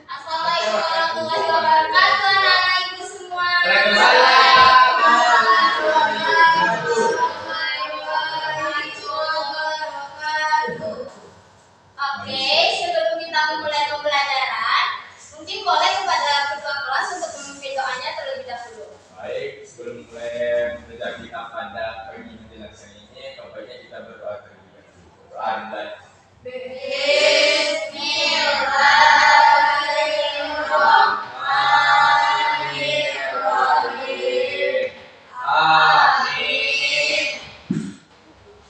Assalamualaikum warahmatullahi wabarakatuh, anak-anak ibu semua. Oke, sebelum kita memulai pembelajaran, mungkin boleh kepada ketua kelas untuk memimpin doanya terlebih dahulu. Baik, sebelum mulai belajar kita pada pagi menjelang siang ini, baiknya kita berdoa terlebih dahulu. Doa dan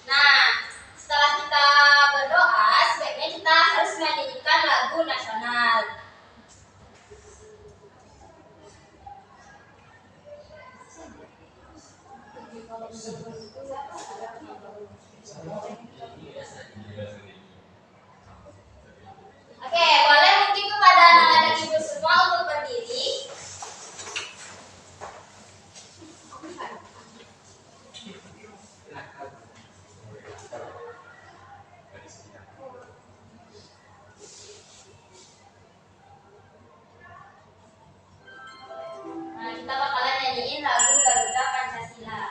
Nah, setelah kita berdoa, sebaiknya kita harus menyanyikan lagu nasional. Oke, boleh mungkin kepada anak-anak ibu semua untuk berdiri. Nah, kita bakalan nyanyiin lagu Garuda Pancasila.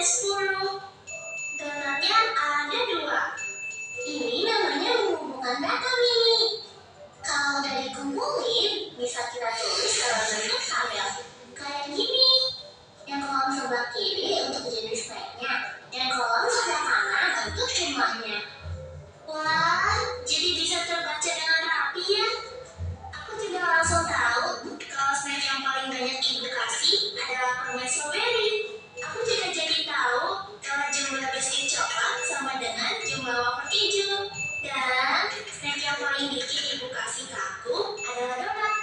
10. Donatnya ada 2. Ini namanya mengumpulkan data mini. Kalau udah dikumpulin, bisa kita tulis dalam bentuk tabel. Kayak gini. Yang kolom sebelah kiri untuk jenis snacknya, yang kolom sebelah kanan untuk jumlahnya. Wah, jadi bisa terbaca dengan rapi ya. Aku juga langsung tahu kalau snack yang paling banyak ibu kasih adalah permen strawberry. Aku juga jadi tahu kalau jumlah biskuit coklat sama dengan jumlah wafer keju. Dan snack yang paling dikit ibu kasih ke aku adalah donat.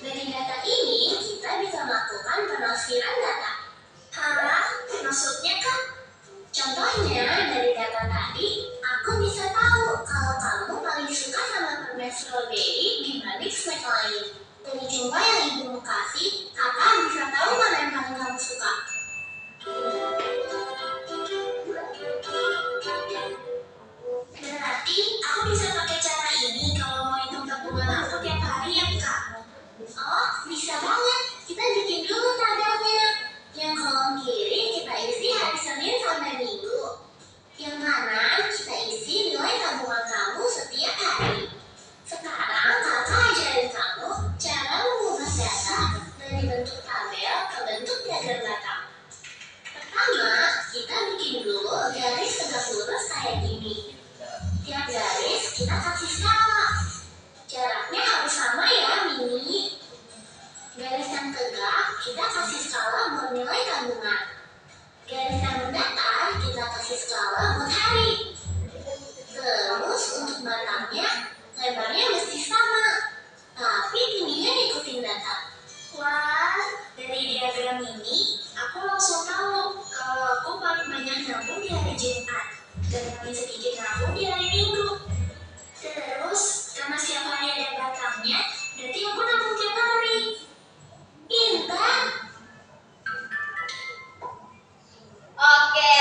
Dari data ini kita bisa melakukan penafsiran data. Hah? Maksudnya kan? Contohnya dari data tadi, aku bisa tahu kalau kamu paling suka sama permen strawberry dibanding snack lain. Dari jumlah yang ibu kasih, kakak bisa tahu mana yang paling kamu suka. Berarti aku bisa pakai cara ini kalau mau hitung tabungan aku tiap hari ya kak? Oh, bisa banget. Kita bikin dulu tabelnya. Yang kolom kiri kita isi hari Senin sampai Minggu. Yang kanan kita isi nilai tabungan kamu setiap hari. Sekarang kakak ajarin kamu cara mengubah data dari bentuk tabel ke bentuk diagram data. Pertama, kita bikin dulu garis tegak lurus kayak gini. Tiap garis kita kasih skala. Jaraknya harus sama ya, mini. Garis yang tegak kita kasih skala buat nilai tabungan. Garis yang mendatar kita kasih skala buat hari. Terus untuk batangnya, lebarnya mesti sama, tapi tingginya ikutin data. Wah, dari diagram ini aku langsung tahu kalau aku paling banyak nabung di hari Jumat dan paling sedikit nabung di hari Minggu. Terus karena setiap hari ada batangnya, berarti aku nabung tiap hari. Pintar. Oke.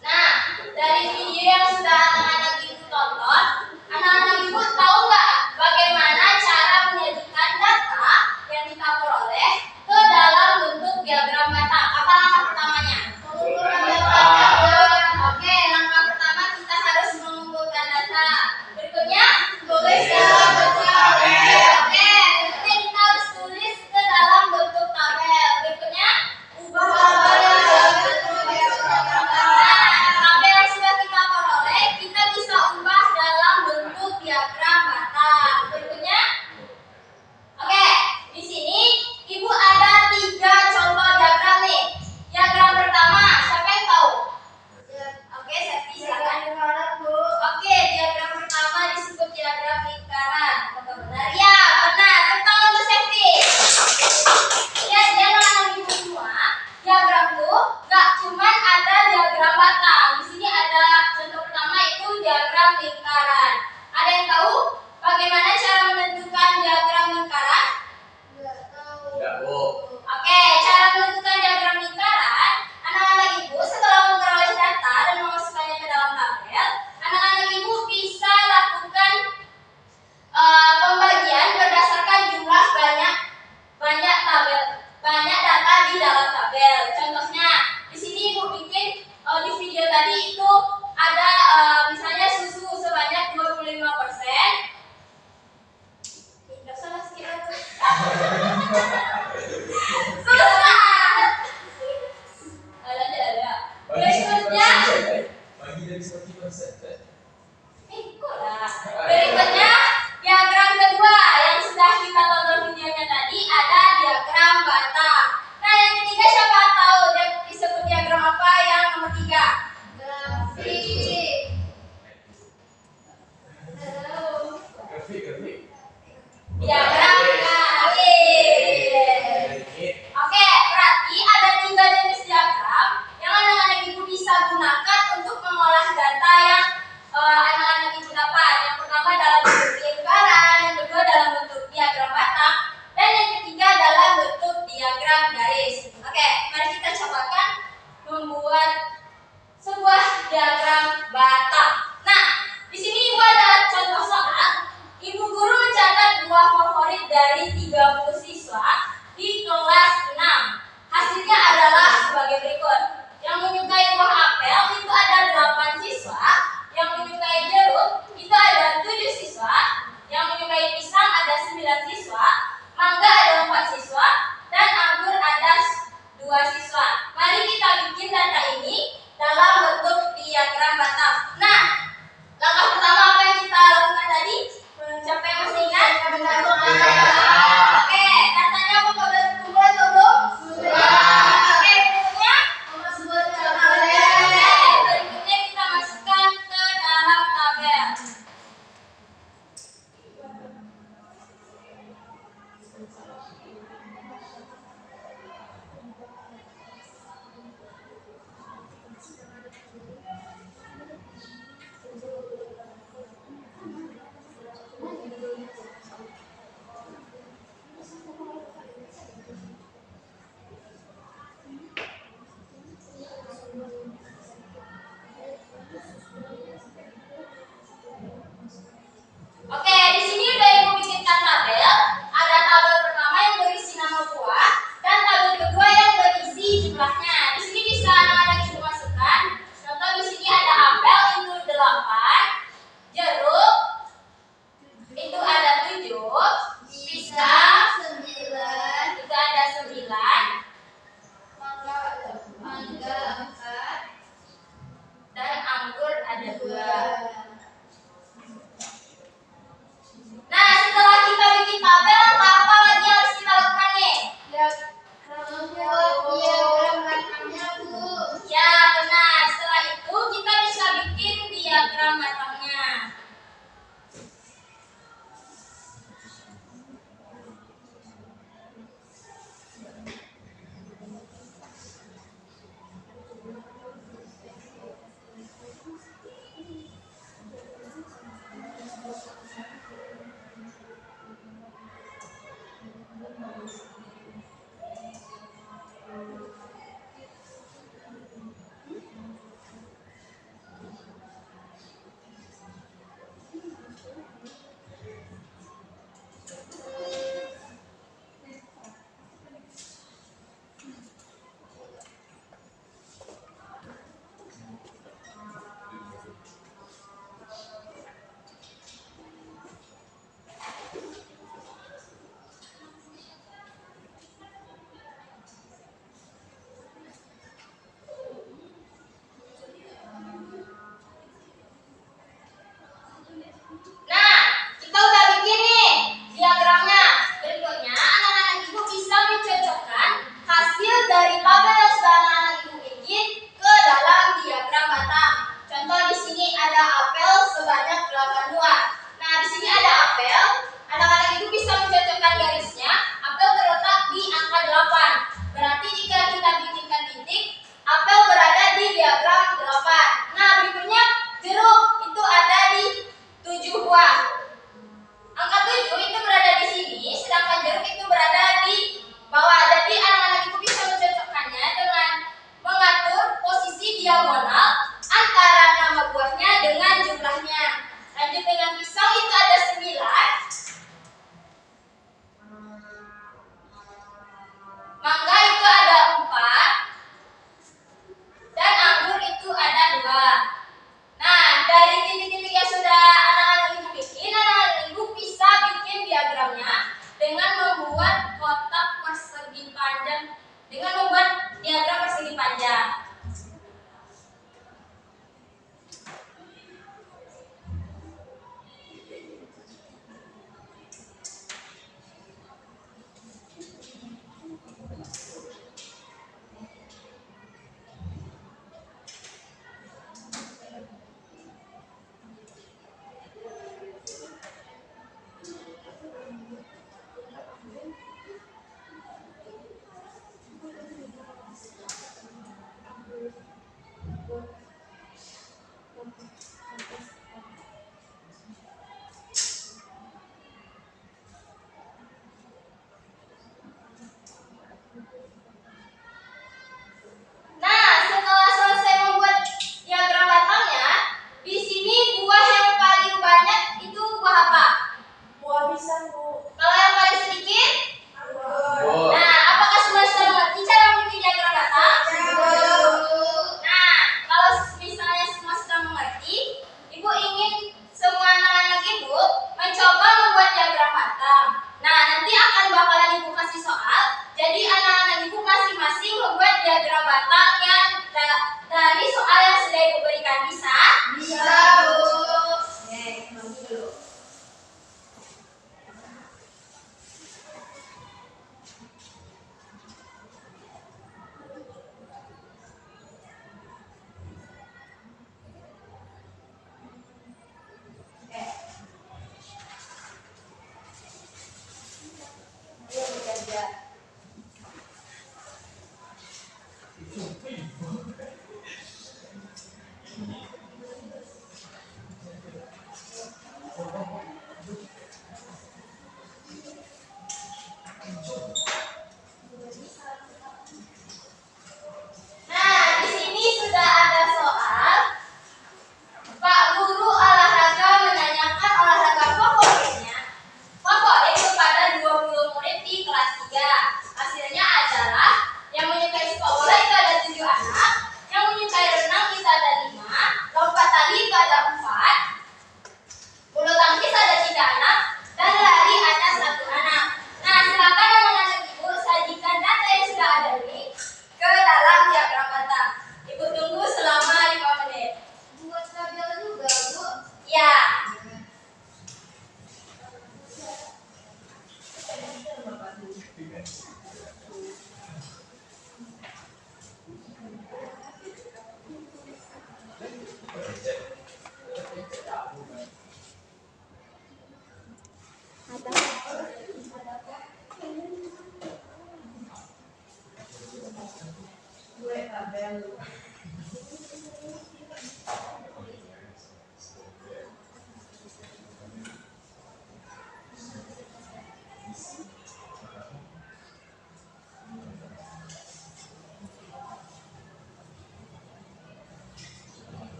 Nah, dari video yang sudah anak-anak ibu tonton, anak-anak ibu tahu nggak bagaimana cara menyajikan data yang kita peroleh ke dalam bentuk diagram batang? Apa langkah pertamanya? Oke, langkah pertama kita harus mengumpulkan data. Berikutnya, tulis dalam bentuk tabel. Oke, berikutnya kita harus tulis ke dalam bentuk tabel. Berikutnya, ubah tabel dalam bentuk diagram batang. Nah, tabel yang sudah kita peroleh, kita bisa ubah dalam bentuk diagram batang. Berikutnya, oke, di sini ibu ada 3 contoh diagram nih. Diagram pertama, siapa yang tahu? Oke, Septi silakan. Oke, diagram pertama disebut diagram lingkaran. Apakah benar? Ya, benar. Tepuk tangan untuk Septi. Ya, dia anak ibu semua. Diagram tuh gak cuman ada diagram batang. Di sini ada contoh pertama itu diagram lingkaran. Ada yang tahu Bagi dulu. Oke. Ayo bekerja.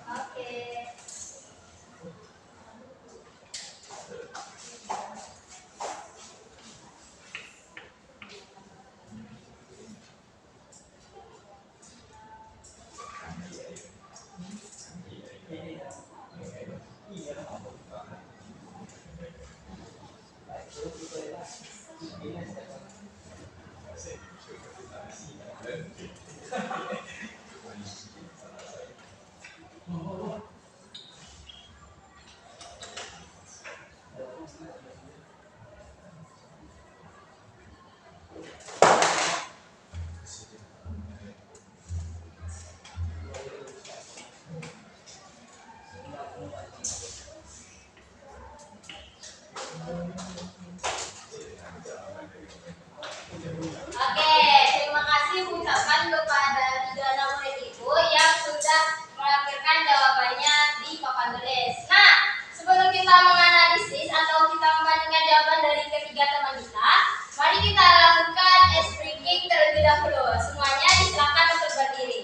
Oke. Oke, terima kasih ucapkan kepada 36 murid ibu yang sudah melampirkan jawabannya di papan tulis. Nah, sebelum kita menganalisis atau kita membandingkan jawaban dari ketiga teman kita, mari kita lakukan ice breaking terlebih dahulu. Semuanya disilakan untuk berdiri.